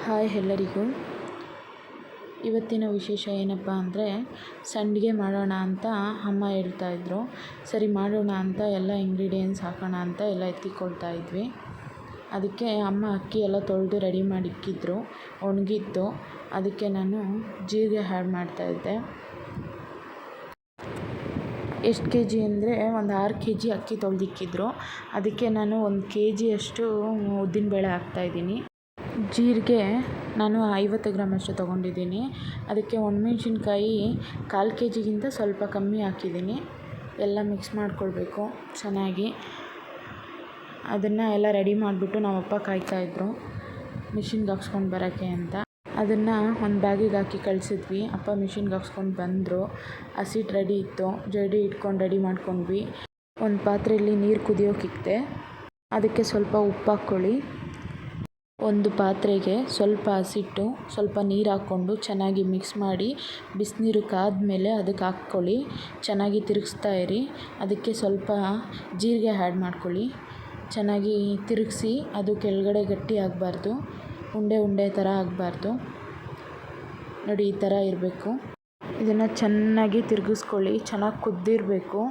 Hi ಎಲ್ಲರಿಗೂ. ಇವತ್ತಿನ ವಿಶೇಷ ಏನಪ್ಪ ಅಂದರೆ ಸಂಡಿಗೆ ಮಾಡೋಣ ಅಂತ ಅಮ್ಮ ಹೇಳ್ತಾಯಿದ್ರು. ಸರಿ ಮಾಡೋಣ ಅಂತ ಎಲ್ಲ ಇಂಗ್ರೀಡಿಯೆಂಟ್ಸ್ ಹಾಕೋಣ ಅಂತ ಎಲ್ಲ ಎತ್ತಿಕೊಳ್ತಾ ಇದ್ವಿ. ಅದಕ್ಕೆ ಅಮ್ಮ ಅಕ್ಕಿ ಎಲ್ಲ ತೊಳೆದು ರೆಡಿ ಮಾಡಿ ಇಕ್ಕಿದ್ರು, ಒಣಗಿತ್ತು. ಅದಕ್ಕೆ ನಾನು ಜೀರಿಗೆ ಆ್ಯಡ್ ಮಾಡ್ತಾಯಿದ್ದೆ. ಎಷ್ಟು ಕೆ ಜಿ ಅಂದರೆ ಒಂದು 6 ಕೆ ಜಿ ಅಕ್ಕಿ ತೊಳೆದಿಕ್ಕಿದ್ರು. ಅದಕ್ಕೆ ನಾನು 1 ಕೆ ಜಿಯಷ್ಟು ಉದ್ದಿನಬೇಳೆ ಹಾಕ್ತಾಯಿದ್ದೀನಿ. ಜೀರಿಗೆ ನಾನು 50 ಗ್ರಾಮ್ ಅಷ್ಟು ತೊಗೊಂಡಿದ್ದೀನಿ. ಅದಕ್ಕೆ ಒಣಮೆಣ್ಸಿನ್ಕಾಯಿ 1/4 ಕೆ ಜಿಗಿಂತ ಸ್ವಲ್ಪ ಕಮ್ಮಿ ಹಾಕಿದ್ದೀನಿ. ಎಲ್ಲ ಮಿಕ್ಸ್ ಮಾಡ್ಕೊಳ್ಬೇಕು ಚೆನ್ನಾಗಿ. ಅದನ್ನು ಎಲ್ಲ ರೆಡಿ ಮಾಡಿಬಿಟ್ಟು ನಮ್ಮಪ್ಪ ಕಾಯ್ತಾಯಿದ್ರು ಮಿಷಿನ್ಗೆ ಹಾಕ್ಸ್ಕೊಂಡು ಬರೋಕ್ಕೆ ಅಂತ. ಅದನ್ನು ಒಂದು ಬ್ಯಾಗಿಗೆ ಹಾಕಿ ಕಳಿಸಿದ್ವಿ. ಅಪ್ಪ ಮಿಷಿನ್ಗೆ ಹಾಕ್ಸ್ಕೊಂಡು ಬಂದರು. ಹಸಿಟ್ಟು ರೆಡಿ ಇತ್ತು, ಜಡಿ ಇಟ್ಕೊಂಡು ರೆಡಿ ಮಾಡ್ಕೊಂಡ್ವಿ. ಒಂದು ಪಾತ್ರೆಯಲ್ಲಿ ನೀರು ಕುದಿಯೋಕ್ಕಿಕ್ತೆ. ಅದಕ್ಕೆ ಸ್ವಲ್ಪ ಉಪ್ಪು ಹಾಕ್ಕೊಳ್ಳಿ. ಒಂದು ಪಾತ್ರೆಗೆ ಸ್ವಲ್ಪ ಹಸಿಟ್ಟು, ಸ್ವಲ್ಪ ನೀರು ಹಾಕ್ಕೊಂಡು ಚೆನ್ನಾಗಿ ಮಿಕ್ಸ್ ಮಾಡಿ ಬಿಸಿನೀರು ಕಾದ್ಮೇಲೆ ಅದಕ್ಕೆ ಹಾಕ್ಕೊಳ್ಳಿ. ಚೆನ್ನಾಗಿ ತಿರುಗಿಸ್ತಾ ಇರಿ. ಅದಕ್ಕೆ ಸ್ವಲ್ಪ ಜೀರಿಗೆ ಆ್ಯಡ್ ಮಾಡ್ಕೊಳ್ಳಿ. ಚೆನ್ನಾಗಿ ತಿರುಗಿಸಿ. ಅದು ಕೆಳಗಡೆ ಗಟ್ಟಿ ಆಗಬಾರ್ದು, ಉಂಡೆ ಉಂಡೆ ಥರ ಆಗಬಾರ್ದು. ನೋಡಿ, ಈ ಥರ ಇರಬೇಕು. ಇದನ್ನು ಚೆನ್ನಾಗಿ ತಿರುಗಿಸ್ಕೊಳ್ಳಿ. ಚೆನ್ನಾಗಿ ಕುದ್ದಿರಬೇಕು.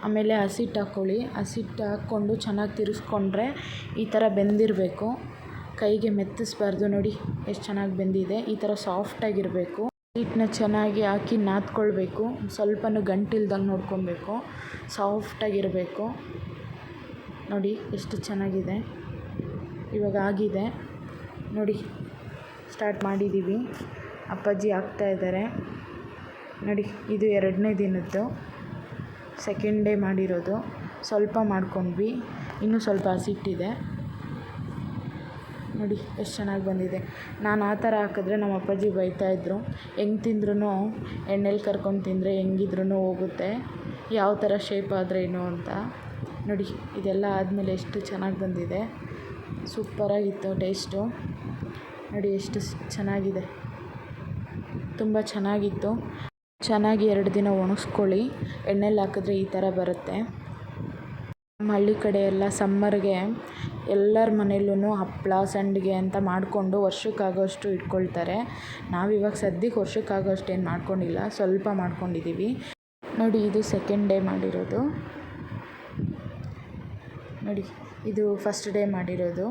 ಆಮೇಲೆ ಹಸಿಟ್ಟು ಹಾಕ್ಕೊಳ್ಳಿ. ಹಸಿಟ್ಟು ಹಾಕ್ಕೊಂಡು ಚೆನ್ನಾಗಿ ತಿರುಗಿಸ್ಕೊಂಡ್ರೆ ಈ ಥರ ಬೆಂದಿರಬೇಕು. ಕೈಗೆ ಮೆತ್ತಿಸ್ಬಾರ್ದು. ನೋಡಿ ಎಷ್ಟು ಚೆನ್ನಾಗಿ ಬೆಂದಿದೆ. ಈ ಥರ ಸಾಫ್ಟಾಗಿರಬೇಕು. ಹಿಟ್ಟನ್ನ ಚೆನ್ನಾಗಿ ಹಾಕಿ ನಾದ್ಕೊಳ್ಬೇಕು. ಸ್ವಲ್ಪನೂ ಗಂಟಿಲ್ದಂಗೆ ನೋಡ್ಕೊಬೇಕು. ಸಾಫ್ಟಾಗಿರಬೇಕು. ನೋಡಿ ಎಷ್ಟು ಚೆನ್ನಾಗಿದೆ. ಇವಾಗ ಆಗಿದೆ ನೋಡಿ. ಸ್ಟಾರ್ಟ್ ಮಾಡಿದ್ದೀವಿ. ಅಪ್ಪಾಜಿ ಹಾಕ್ತಾಯಿದ್ದಾರೆ ನೋಡಿ. ಇದು 2ನೇ ದಿನದ್ದು, ಸೆಕೆಂಡ್ ಡೇ ಮಾಡಿರೋದು. ಸ್ವಲ್ಪ ಮಾಡ್ಕೊಂಡ್ವಿ, ಇನ್ನೂ ಸ್ವಲ್ಪ ಹಸಿಟ್ಟಿದೆ. ನೋಡಿ ಎಷ್ಟು ಚೆನ್ನಾಗಿ ಬಂದಿದೆ. ನಾನು ಆ ಥರ ಹಾಕಿದ್ರೆ ನಮ್ಮ ಅಪ್ಪಾಜಿ ಬೈತಾಯಿದ್ರು. ಹೆಂಗೆ ತಿಂದ್ರೂ ಎಣ್ಣೆಲಿ ಕರ್ಕೊಂಡು ತಿಂದರೆ ಹೆಂಗಿದ್ರೂ ಹೋಗುತ್ತೆ, ಯಾವ ಥರ ಶೇಪ್ ಆದ್ರೇನು ಅಂತ. ನೋಡಿ, ಇದೆಲ್ಲ ಆದಮೇಲೆ ಎಷ್ಟು ಚೆನ್ನಾಗಿ ಬಂದಿದೆ. ಸೂಪರಾಗಿತ್ತು ಟೇಸ್ಟು. ನೋಡಿ ಎಷ್ಟು ಚೆನ್ನಾಗಿದೆ. ತುಂಬ ಚೆನ್ನಾಗಿತ್ತು. ಚೆನ್ನಾಗಿ 2 ದಿನ ಒಣಗಿಸ್ಕೊಳ್ಳಿ. ಎಣ್ಣೆಲಿ ಹಾಕಿದ್ರೆ ಈ ಥರ ಬರುತ್ತೆ. ನಮ್ಮ ಹಳ್ಳಿ ಕಡೆ ಎಲ್ಲ ಸಮ್ಮರ್ಗೆ ಎಲ್ಲರ ಮನೆಯಲ್ಲೂ ಹಪ್ಪಳ ಸಂಡಿಗೆ ಅಂತ ಮಾಡಿಕೊಂಡು ವರ್ಷಕ್ಕಾಗೋಷ್ಟು ಇಟ್ಕೊಳ್ತಾರೆ. ನಾವಿವಾಗ ಸದ್ಯಕ್ಕೆ ವರ್ಷಕ್ಕಾಗೋಷ್ಟು ಏನು ಮಾಡ್ಕೊಂಡಿಲ್ಲ, ಸ್ವಲ್ಪ ಮಾಡ್ಕೊಂಡಿದ್ದೀವಿ. ನೋಡಿ, ಇದು ಸೆಕೆಂಡ್ ಡೇ ಮಾಡಿರೋದು. ನೋಡಿ, ಇದು ಫಸ್ಟ್ ಡೇ ಮಾಡಿರೋದು.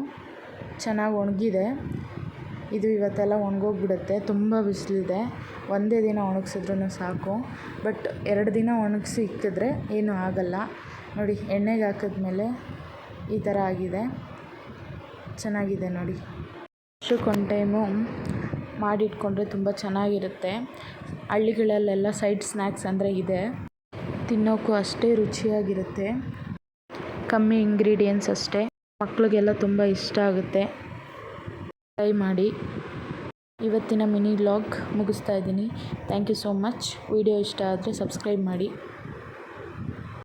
ಚೆನ್ನಾಗಿ ಒಣಗಿದೆ. ಇದು ಇವತ್ತೆಲ್ಲ ಒಣಗೋಗ್ಬಿಡುತ್ತೆ. ತುಂಬ ಬಿಸಿಲಿದೆ. ಒಂದೇ ದಿನ ಒಣಗಿಸಿದ್ರೂ ಸಾಕು. ಬಟ್ 2 ದಿನ ಒಣಗಿಸಿ ಇಕ್ಕಿದ್ರೆ ಏನೂ ಆಗಲ್ಲ. ನೋಡಿ, ಎಣ್ಣೆಗೆ ಹಾಕಿದ್ಮೇಲೆ ಈ ಥರ ಆಗಿದೆ. ಚೆನ್ನಾಗಿದೆ ನೋಡಿ. ವರ್ಷಕ್ಕೊಂದು ಟೈಮು ಮಾಡಿಟ್ಕೊಂಡ್ರೆ ತುಂಬ ಚೆನ್ನಾಗಿರುತ್ತೆ. ಹಳ್ಳಿಗಳಲ್ಲೆಲ್ಲ ಸೈಡ್ ಸ್ನ್ಯಾಕ್ಸ್ ಅಂದರೆ ಇದೆ. ತಿನ್ನೋಕ್ಕೂ ಅಷ್ಟೇ ರುಚಿಯಾಗಿರುತ್ತೆ. ಕಮ್ಮಿ ಇಂಗ್ರೀಡಿಯೆಂಟ್ಸ್ ಅಷ್ಟೇ. ಮಕ್ಕಳಿಗೆಲ್ಲ ತುಂಬ ಇಷ್ಟ ಆಗುತ್ತೆ. ಟ್ರೈ ಮಾಡಿ. ಇವತ್ತಿನ ಮಿನಿ ವ್ಲಾಗ್ ಮುಗಿಸ್ತಾ ಇದ್ದೀನಿ. Thank you so much. Video ಇಷ್ಟ ಆದರೆ ಸಬ್ಸ್ಕ್ರೈಬ್ ಮಾಡಿ.